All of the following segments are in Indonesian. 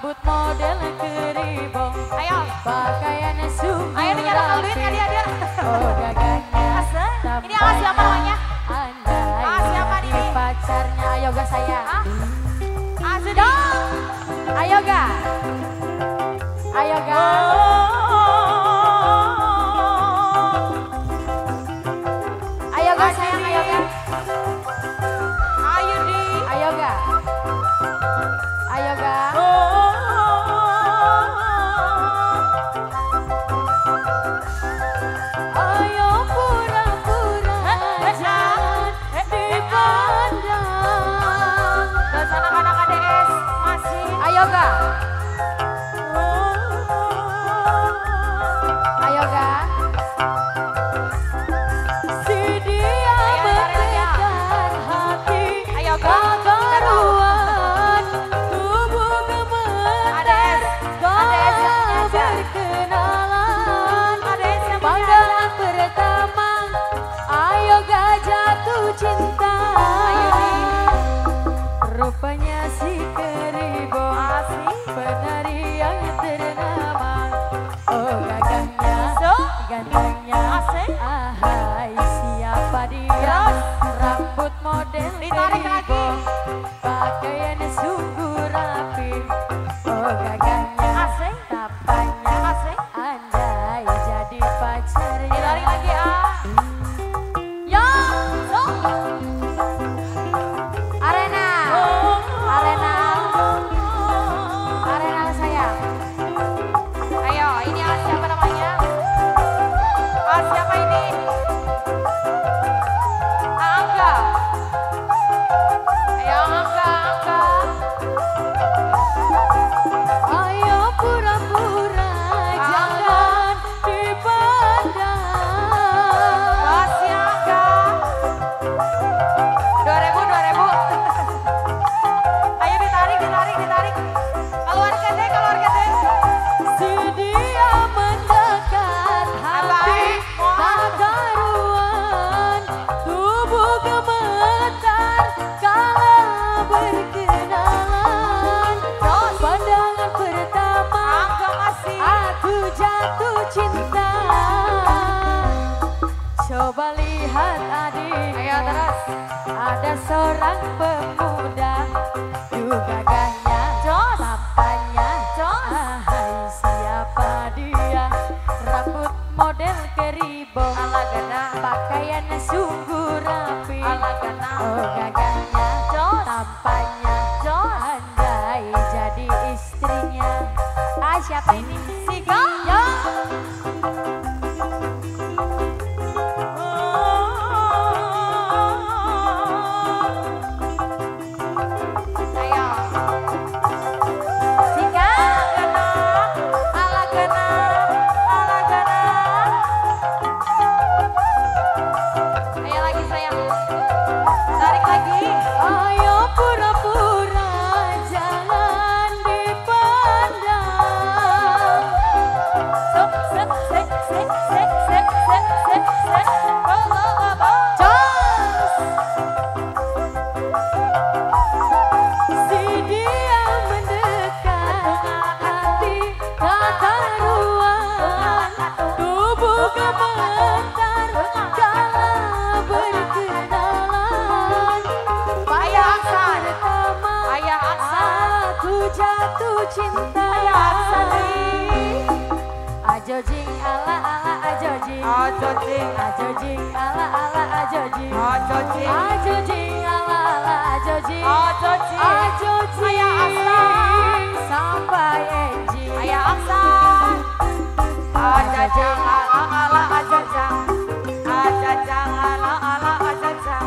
rambut model keribong, Ayo. pakaiannya sungguh Ayo nih nyalakan duit rapi. ya dia. Oh gagahnya Ini alas siapa namanya? andai Ah, siapa jadi nih? pacarnya. Ayo ga sayang. Hah? Asu Ayo ga. Ayo ga. Ayo ga sayang, ayo ga. Ayo di. Ayo ga. Ayo ga. Ayo pura-pura jangan dipandang. Dan anak-anak ADS masih. Ayo ga. Ayo ga. Si dia berdekat hati Ayo ga. karuan, tubuh gemetar ADS yang punya aja. berkenalan. ADS yang punya aja. Pandangan pertama, ayo ga jatuh cinta. Rupanya si keribong penari yang ternama. Oh gagahnya, gantengnya, ahai siapa dia? Rambut model Ditarik lagi. keribong, pakaiannya sungguh rapi. Oh gagahnya, tapanya, andai jadi pacarnya. Ditarik lagi Yo, Arena, Arena, Arena sayang. Ayo, ini siapa namanya? Siapa ini? Angga. Ayo Angga. Ayo pura-pura jangan dipandang. Masih Angga. 2000. Ayo ditarik. Keluar ke deh. Si dia mendekat hati tak karuan, tubuh gemetar kala berkenalan. Pandangan pertama Angga masih. aku jatuh cinta. Coba lihat adik, Ayo terus. ada seorang pemuda, gagahnya, tampaknya, ahai siapa dia? Rambut model keribong, Ala gana. pakaiannya sungguh rapi. Ala gana. Oh gagahnya, tampaknya, andai jadi istrinya. Siapa ini? Sika. Yo. Ayo. Sika. Ala gana. Ayo lagi sayang. Tarik lagi. Ayo pura-pura jangan dipandang. Jos. Si dia mendekat hati tak karuan, tubuh gemetar kala berkenalan. Ayah Aksan. Pertama Ayah Aksan. aku jatuh cinta. Ayah Aksan. Ajojing ala ala ajojing, Ajojing. ajojing ala ala ajojing, Ajojing. ajojing ala ala ajojing, Ajojing. ajojing Ayah Aksan. sampai enjing. Ayah Aksan. Ajajang ala ajajang. Ajajang ala ajajang.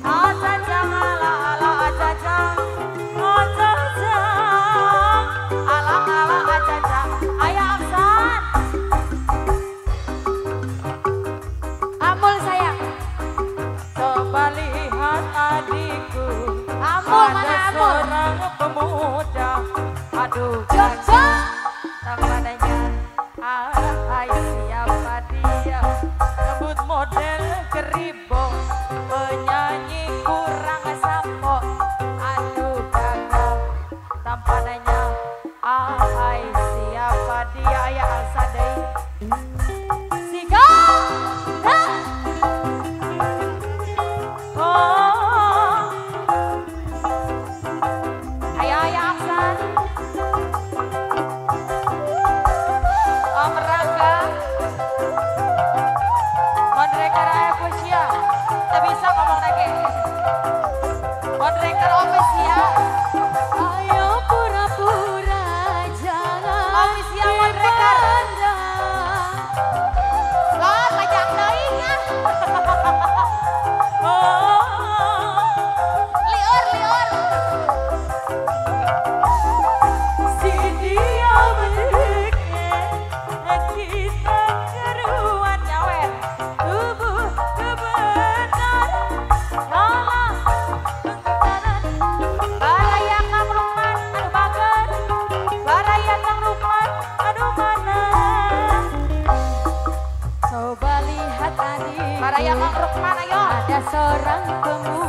Ajajang ala ajajang. Ajajang ala ajajang. Ayah Aksan. Amul sayang, Coba lihat adikku. Amul, mana Ada Amul? seorang pemuda. Aduh, Jojo. tangannya. Hai siapa dia? Rambut model keribong. Penyanyi kurang sampo. Aduh gagal. Tampanannya. seorang pemuda